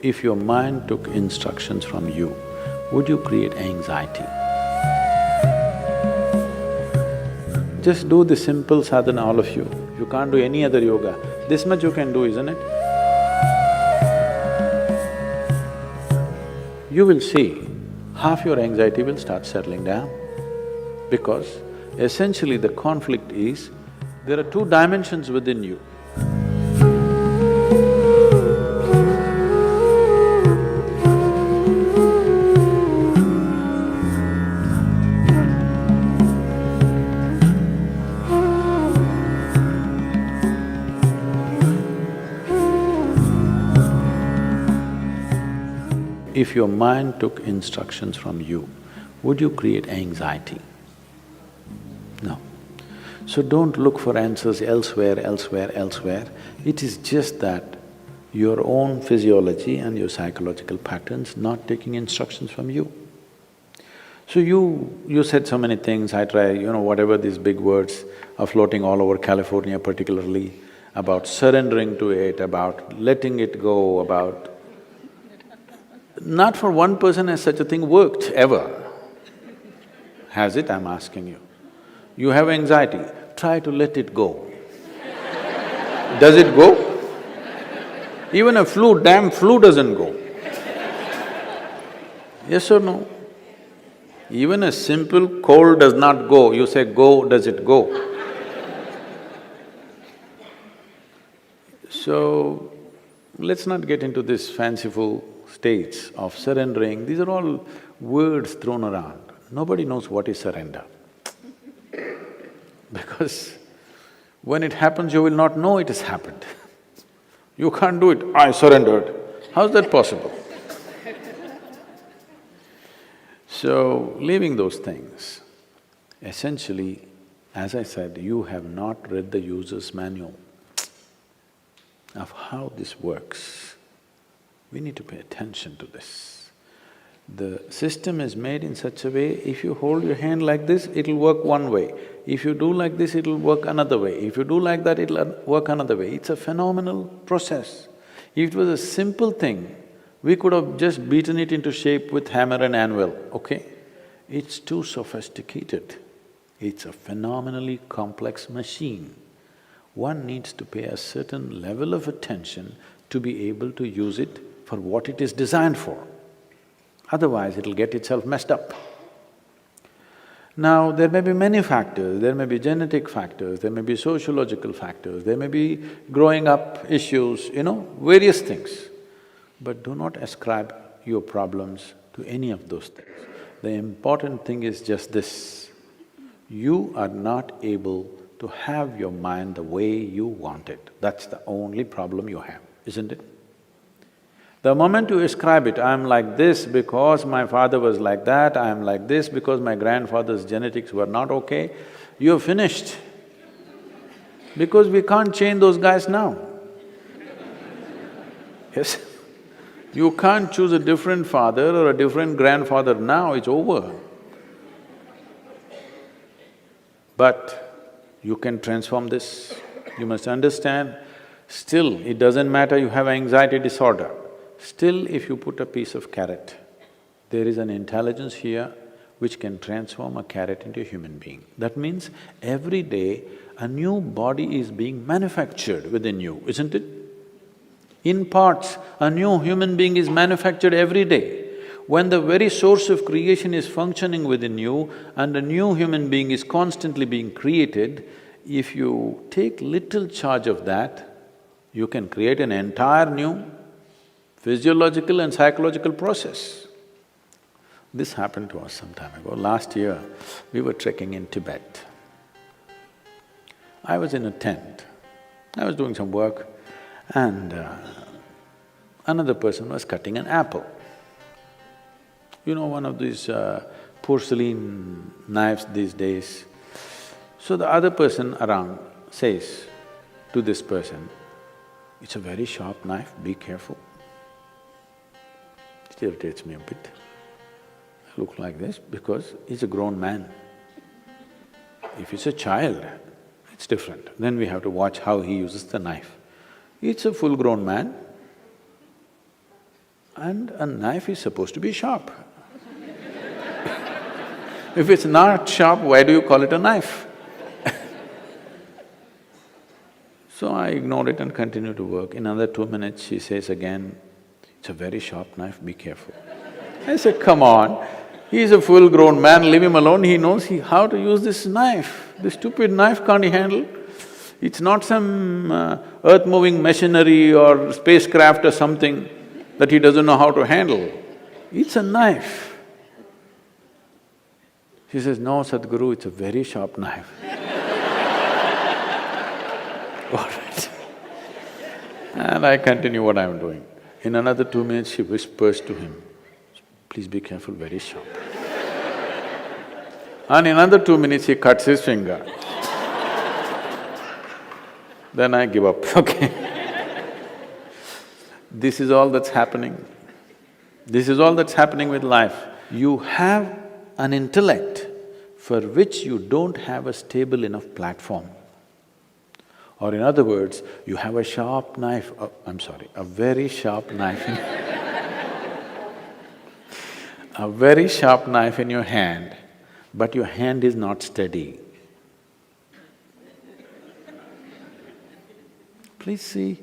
If your mind took instructions from you, would you create anxiety? Just do the simple sadhana, all of you. You can't do any other yoga. This much you can do, isn't it? You will see, half your anxiety will start settling down. Because essentially the conflict is, there are two dimensions within you. If your mind took instructions from you, would you create anxiety? No. So don't look for answers elsewhere, elsewhere, elsewhere. It is just that your own physiology and your psychological patterns not taking instructions from you. So you said so many things, I try, whatever these big words are floating all over California particularly, about surrendering to it, about letting it go, about… Not for one person has such a thing worked, ever. Has it, I'm asking you? You have anxiety, try to let it go. Does it go? Even a damn flu doesn't go. Yes or no? Even a simple cold does not go, you say go, does it go? So, let's not get into this fanciful states of surrendering, these are all words thrown around. Nobody knows what is surrender. Because when it happens, you will not know it has happened. You can't do it, I surrendered. How's that possible? So, leaving those things, essentially, as I said, you have not read the user's manual of how this works. We need to pay attention to this. The system is made in such a way, if you hold your hand like this, it'll work one way. If you do like this, it'll work another way. If you do like that, it'll work another way. It's a phenomenal process. If it was a simple thing, we could have just beaten it into shape with hammer and anvil, okay? It's too sophisticated. It's a phenomenally complex machine. One needs to pay a certain level of attention to be able to use it for what it is designed for. Otherwise, it'll get itself messed up. Now, there may be many factors, there may be genetic factors, there may be sociological factors, there may be growing up issues, various things. But do not ascribe your problems to any of those things. The important thing is just this, you are not able to have your mind the way you want it. That's the only problem you have, isn't it? The moment you ascribe it, I'm like this because my father was like that, I'm like this because my grandfather's genetics were not okay, you're finished. Because we can't change those guys now. Yes? You can't choose a different father or a different grandfather now, it's over. But you can transform this. You must understand, still it doesn't matter you have anxiety disorder. Still, if you put a piece of carrot, there is an intelligence here which can transform a carrot into a human being. That means every day a new body is being manufactured within you, isn't it? In parts, a new human being is manufactured every day. When the very source of creation is functioning within you and a new human being is constantly being created, if you take little charge of that, you can create an entire new physiological and psychological process. This happened to us some time ago. Last year, we were trekking in Tibet. I was in a tent, I was doing some work and another person was cutting an apple. One of these porcelain knives these days. So the other person around says to this person, "It's a very sharp knife, be careful." It irritates me a bit. I look like this because he's a grown man. If it's a child, it's different. Then we have to watch how he uses the knife. It's a full-grown man. And a knife is supposed to be sharp. If it's not sharp, why do you call it a knife? So I ignored it and continued to work. In another 2 minutes, she says again, "It's a very sharp knife, be careful." I said, "Come on, he's a full-grown man, leave him alone, he knows how to use this knife. This stupid knife can't he handle? It's not some earth-moving machinery or spacecraft or something that he doesn't know how to handle. It's a knife." She says, "No, Sadhguru, it's a very sharp knife." All right. And I continue what I'm doing. In another 2 minutes, she whispers to him, "Please be careful, very sharp." And in another 2 minutes, he cuts his finger. Then I give up, okay. This is all that's happening. This is all that's happening with life. You have an intellect for which you don't have a stable enough platform. Or in other words, you have a sharp knife, a very sharp knife a very sharp knife in your hand, but your hand is not steady. Please see,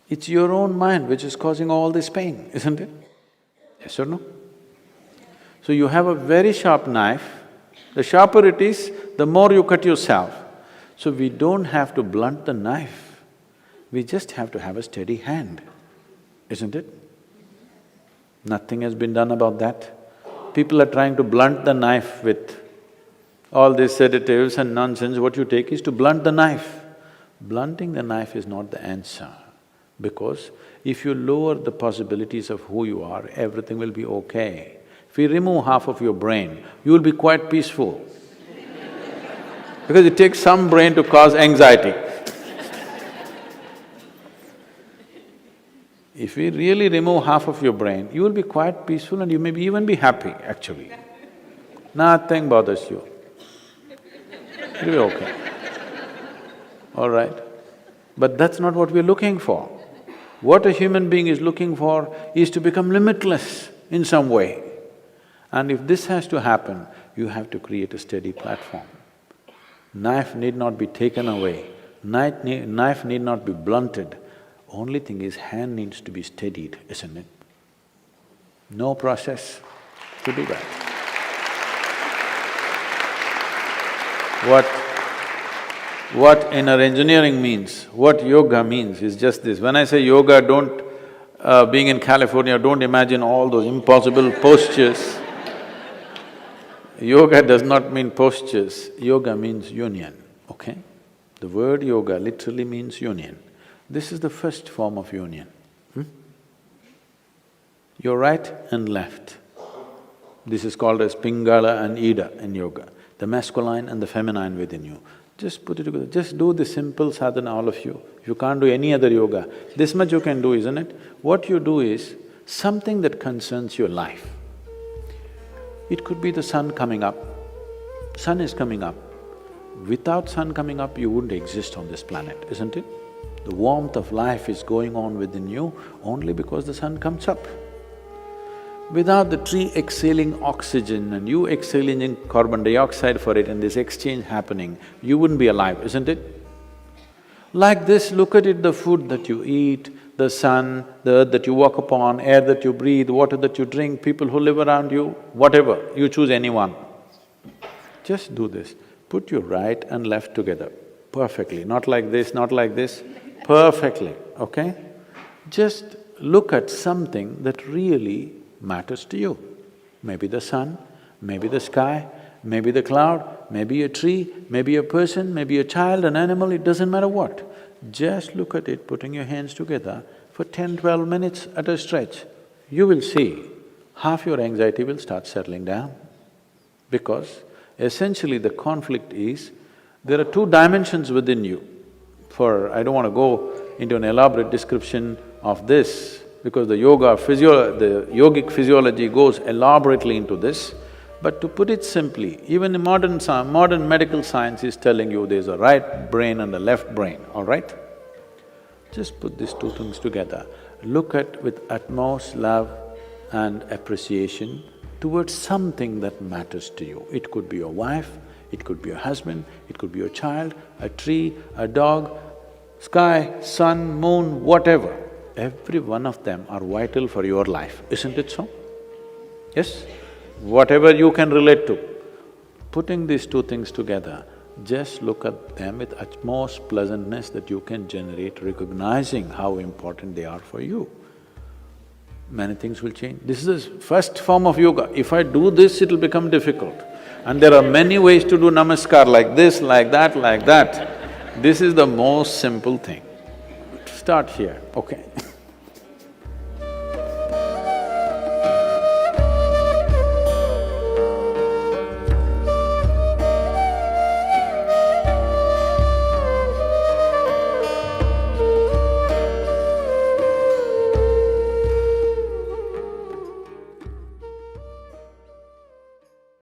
it's your own mind which is causing all this pain, isn't it? Yes or no? So you have a very sharp knife, the sharper it is, the more you cut yourself. So we don't have to blunt the knife, we just have to have a steady hand, isn't it? Nothing has been done about that. People are trying to blunt the knife with all these sedatives and nonsense. What you take is to blunt the knife. Blunting the knife is not the answer, because if you lower the possibilities of who you are, everything will be okay. If you remove half of your brain, you will be quite peaceful. Because it takes some brain to cause anxiety. If we really remove half of your brain, you will be quite peaceful and you may even be happy, actually. Nothing bothers you. It'll be okay. All right? But that's not what we're looking for. What a human being is looking for is to become limitless in some way. And if this has to happen, you have to create a steady platform. Knife need not be taken away, knife need not be blunted. Only thing is, hand needs to be steadied, isn't it? No process to do that. What inner engineering means, what yoga means is just this. When I say yoga, being in California, don't imagine all those impossible postures. Yoga does not mean postures, yoga means union, okay? The word yoga literally means union. This is the first form of union. Your right and left. This is called as Pingala and Ida in yoga, the masculine and the feminine within you. Just put it together, just do the simple sadhana, all of you. If you can't do any other yoga, this much you can do, isn't it? What you do is something that concerns your life. It could be the sun coming up. Sun is coming up. Without sun coming up, you wouldn't exist on this planet, isn't it? The warmth of life is going on within you only because the sun comes up. Without the tree exhaling oxygen and you exhaling in carbon dioxide for it and this exchange happening, you wouldn't be alive, isn't it? Like this, look at it, the food that you eat, the sun, the earth that you walk upon, air that you breathe, water that you drink, people who live around you, whatever, you choose anyone. Just do this, put your right and left together perfectly, not like this, not like this, perfectly, okay? Just look at something that really matters to you. Maybe the sun, maybe the sky, maybe the cloud, maybe a tree, maybe a person, maybe a child, an animal, it doesn't matter what. Just look at it, putting your hands together for 10-12 minutes at a stretch. You will see half your anxiety will start settling down. Because essentially the conflict is, there are two dimensions within you. I don't want to go into an elaborate description of this, because the yogic physiology goes elaborately into this. But to put it simply, even in modern medical science is telling you there's a right brain and a left brain, all right? Just put these two things together look at with utmost love and appreciation towards something that matters to you. It could be your wife, it could be your husband, it could be your child, a tree, a dog, sky, sun, moon, whatever. Every one of them are vital for your life, isn't it so? Yes? Whatever you can relate to. Putting these two things together, just look at them with utmost pleasantness that you can generate, recognizing how important they are for you. Many things will change. This is the first form of yoga. If I do this, it'll become difficult. And there are many ways to do namaskar, like this, like that, like that. This is the most simple thing. Start here, okay